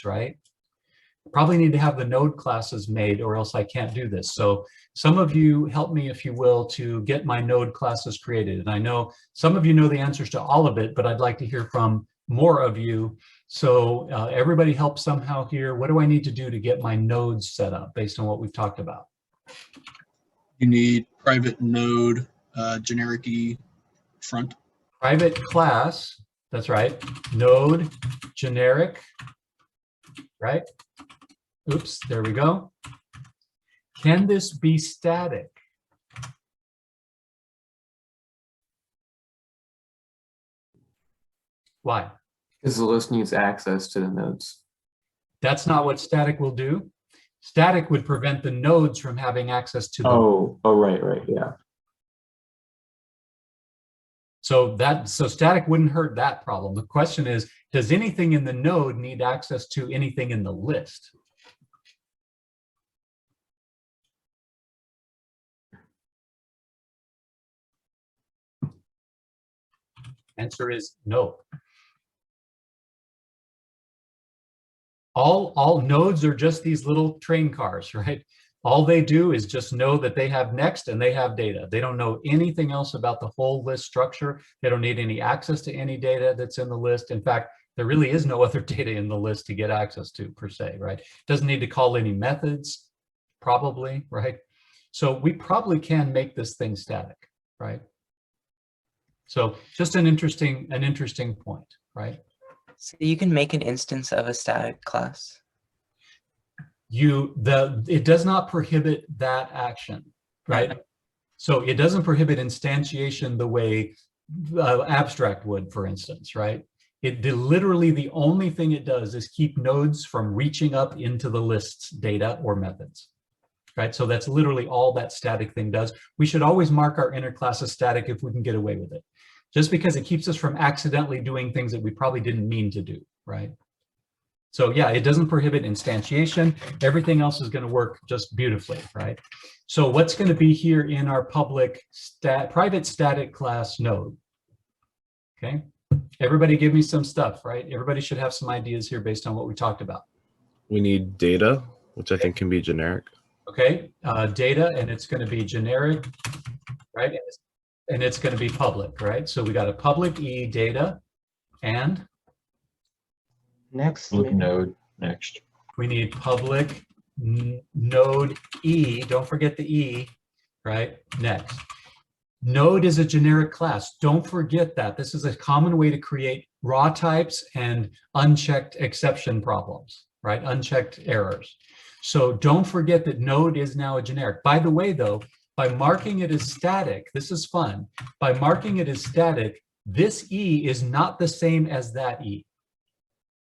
nodes, right? Probably need to have the node classes made or else I can't do this. So some of you help me, if you will, to get my node classes created. And I know some of you know the answers to all of it, but I'd like to hear from more of you. So everybody help somehow here. What do I need to do to get my nodes set up based on what we've talked about? You need private node, generic E front. Private class, that's right. Node, generic, right? Oops, there we go. Can this be static? Why? Because the list needs access to the nodes. That's not what static will do. Static would prevent the nodes from having access to the. Oh, right, yeah. So static wouldn't hurt that problem. The question is, does anything in the node need access to anything in the list? Answer is no. All nodes are just these little train cars, right? All they do is just know that they have next and they have data. They don't know anything else about the whole list structure. They don't need any access to any data that's in the list. In fact, there really is no other data in the list to get access to per se, right? Doesn't need to call any methods, probably, right? So we probably can make this thing static, right? So just an interesting point, right? So you can make an instance of a static class. It does not prohibit that action, right? So it doesn't prohibit instantiation the way abstract would, for instance, right? Literally the only thing it does is keep nodes from reaching up into the list's data or methods, right? So that's literally all that static thing does. We should always mark our inner class as static if we can get away with it, just because it keeps us from accidentally doing things that we probably didn't mean to do, right? So yeah, it doesn't prohibit instantiation. Everything else is going to work just beautifully, right? So what's going to be here in our public private static class node? Okay, everybody give me some stuff, right? Everybody should have some ideas here based on what we talked about. We need data, which I think can be generic. Okay, data, and it's going to be generic, right? And it's going to be public, right? So we got a public E data and Next. Node, next. we need public node E, don't forget the E, right? Next. Node is a generic class. Don't forget that. This is a common way to create raw types and unchecked exception problems, right? Unchecked errors. So don't forget that node is now a generic. By the way, though, by marking it as static, this is fun. By marking it as static, this E is not the same as that E,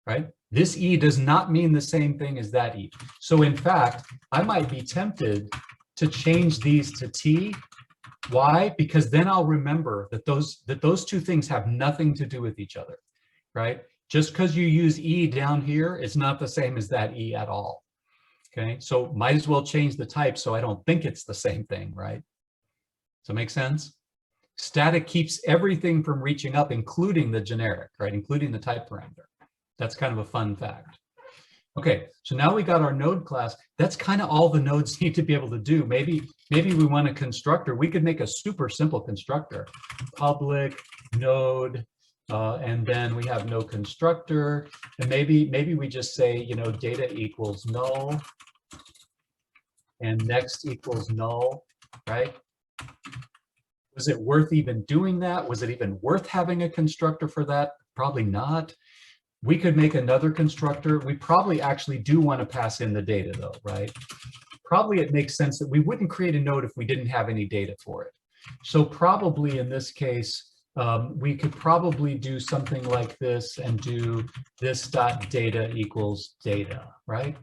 right? This E does not mean the same thing as that E. So in fact, I might be tempted to change these to T. Why? Because then I'll remember that those two things have nothing to do with each other, right? Just because you use E down here, it's not the same as that E at all. Okay, so might as well change the type so I don't think it's the same thing, right? Does that make sense? Static keeps everything from reaching up, including the generic, right? Including the type parameter. That's kind of a fun fact. Okay, so now we got our node class. That's kind of all the nodes need to be able to do. Maybe we want a constructor. We could make a super simple constructor. Public node, and then we have no constructor. And maybe we just say, you know, data equals null and next equals null, right? Was it worth even doing that? Was it even worth having a constructor for that? Probably not. We could make another constructor. We probably actually do want to pass in the data though, right? Probably it makes sense that we wouldn't create a node if we didn't have any data for it. So probably in this case, we could probably do something like this and do this dot data equals data, right?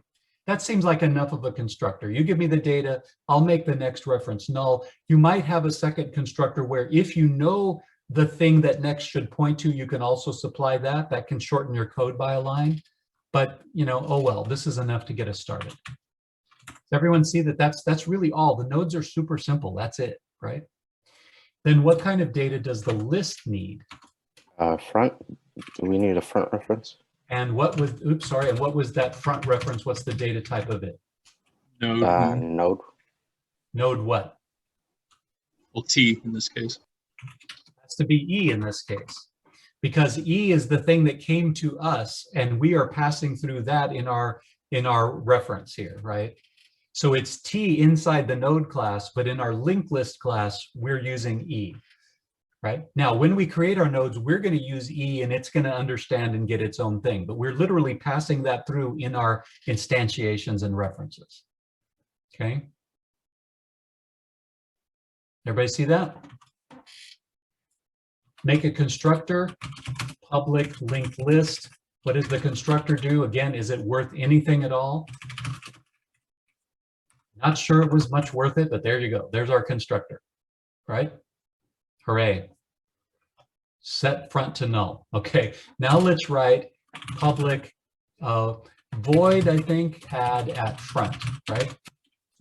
That seems like enough of a constructor. You give me the data, I'll make the next reference null. You might have a second constructor where if you know the thing that next should point to, you can also supply that. That can shorten your code by a line. But, you know, oh well, this is enough to get us started. Does everyone see that that's really all? The nodes are super simple. That's it, right? Then what kind of data does the list need? Front. We need a front reference. And what was, oops, sorry, and what was that front reference? What's the data type of it? Node, Node. Node what? well, T in this case. Has to be E in this case, because E is the thing that came to us, and we are passing through that in our reference here, right? So it's T inside the node class, but in our linked list class, we're using E, right? Now, when we create our nodes, we're going to use E, and it's going to understand and get its own thing, but we're literally passing that through in our instantiations and references, okay? Everybody see that? Make a constructor, public linked list. What does the constructor do? Again, is it worth anything at all? Not sure it was much worth it, but there you go. There's our constructor, right? Hooray. Set front to null. Okay, now let's write public void, I think, add at front, right?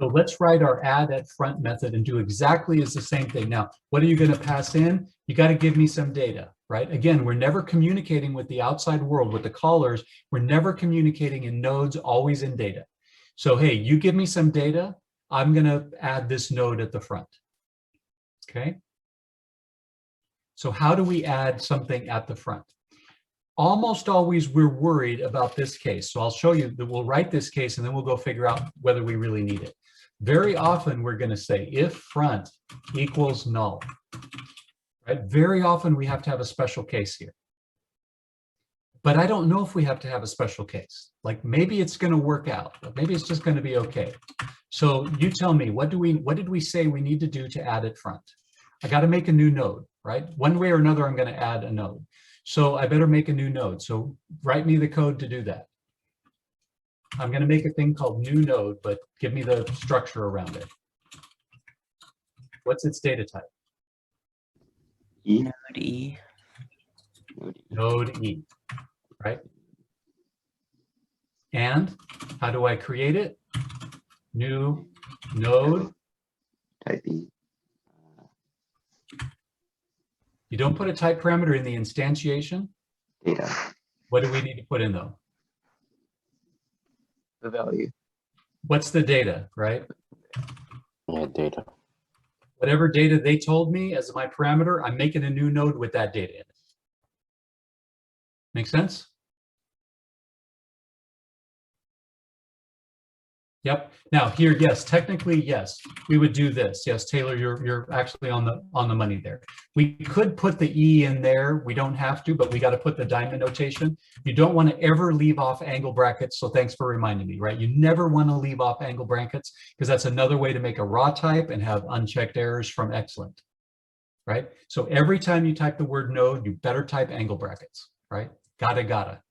So let's write our add at front method and do exactly as the same thing. Now, what are you going to pass in? You got to give me some data, right? Again, we're never communicating with the outside world, with the callers. We're never communicating in nodes, always in data. So, hey, you give me some data. I'm going to add this node at the front. Okay. So how do we add something at the front? Almost always we're worried about this case. So I'll show you that we'll write this case and then we'll go figure out whether we really need it. Very often we're going to say if front equals null, right? Very often we have to have a special case here. But I don't know if we have to have a special case. Like maybe it's going to work out, but maybe it's just going to be okay. So you tell me, what did we say we need to do to add it front? I got to make a new node, right? One way or another, I'm going to add a node. So I better make a new node. So write me the code to do that. I'm going to make a thing called new node, but give me the structure around it. What's its data type? E. Node E. Node E, right? And how do I create it? New node. Type E. You don't put a type parameter in the instantiation. Data. What do we need to put in though? The value. What's the data, right? Yeah, data. Whatever data they told me as my parameter, I'm making a new node with that data in it. Make sense? Yep. Now here, yes, technically, yes, we would do this. Yes, Taylor, you're actually on the money there. We could put the E in there. We don't have to, but we got to put the diamond notation. You don't want to ever leave off angle brackets. So thanks for reminding me, right? You never want to leave off angle brackets because that's another way to make a raw type and have unchecked errors from excellent, right? So every time you type the word node, you better type angle brackets, right? Gotta.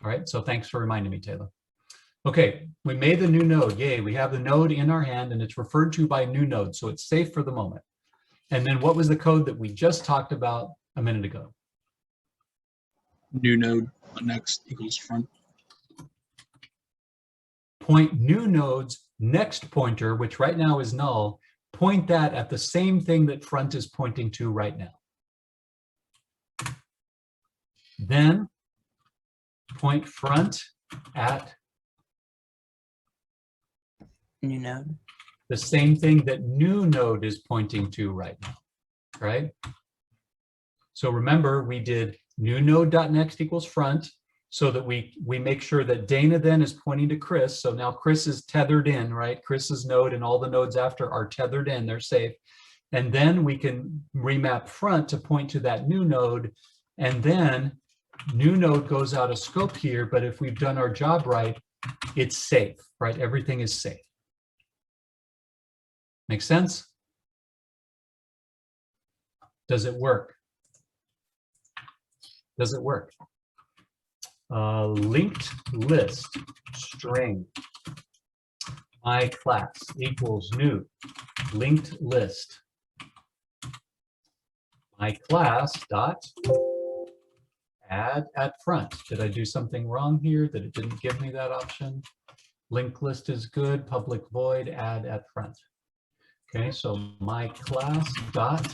All right. So thanks for reminding me, Taylor. Okay, we made the new node. Yay, we have the node in our hand and it's referred to by new node, so it's safe for the moment. And then what was the code that we just talked about a minute ago? New node next equals front. Point new node's next pointer, which right now is null, point that at the same thing that front is pointing to right now. Then point front at New node. the same thing that new node is pointing to right now, right? So remember, we did new node.next equals front so that we make sure that Dana then is pointing to Chris. So now Chris is tethered in, right? Chris's node and all the nodes after are tethered in, they're safe. And then we can remap front to point to that new node. And then new node goes out of scope here, but if we've done our job right, it's safe, right? Everything is safe. Make sense? Does it work? Does it work? Linked list string my class equals new linked list my class dot add at front. Did I do something wrong here that it didn't give me that option? Linked list is good. Public void add at front. Okay, so my class dot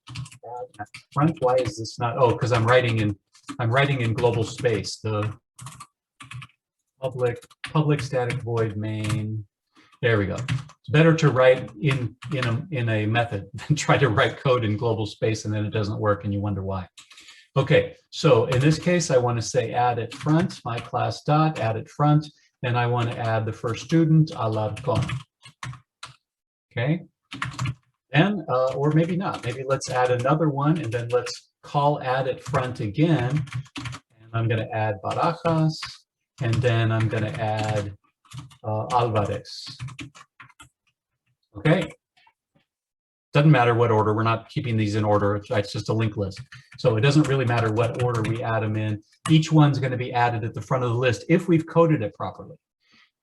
add at front. Why is this not? Oh, because I'm writing in global space. The public static void main. There we go. It's better to write in a method than try to write code in global space and then it doesn't work and you wonder why. Okay, so in this case, I want to say add at front, my class dot, add at front, and I want to add the first student, Alarcón. Okay, and, or maybe not, maybe let's add another one and then let's call add at front again. And I'm going to add Barajas, and then I'm going to add Alvarez. Okay. Doesn't matter what order, we're not keeping these in order, it's just a linked list. So it doesn't really matter what order we add them in. Each one's going to be added at the front of the list if we've coded it properly.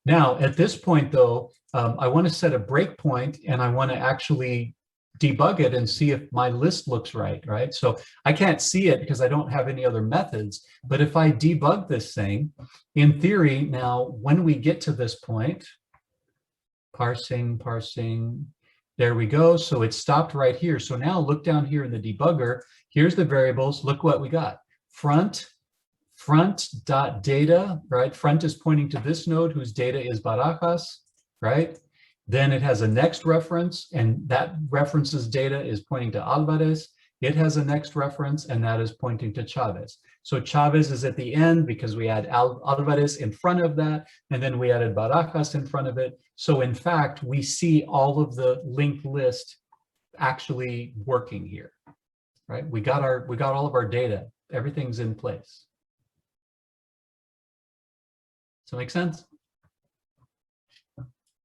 Now, at this point though, I want to set a breakpoint and I want to actually debug it and see if my list looks right? So I can't see it because I don't have any other methods, but if I debug this thing, in theory, now when we get to this point, parsing, there we go. So it stopped right here. So now look down here in the debugger. Here's the variables. Look what we got. Front.data, right? Front is pointing to this node whose data is Barajas, right? Then it has a next reference, and that reference's data is pointing to Alvarez. It has a next reference, and that is pointing to Chavez. So Chavez is at the end because we had Alvarez in front of that, and then we added Barajas in front of it. So in fact, we see all of the linked list actually working here, right? We got all of our data. Everything's in place. Does that make sense?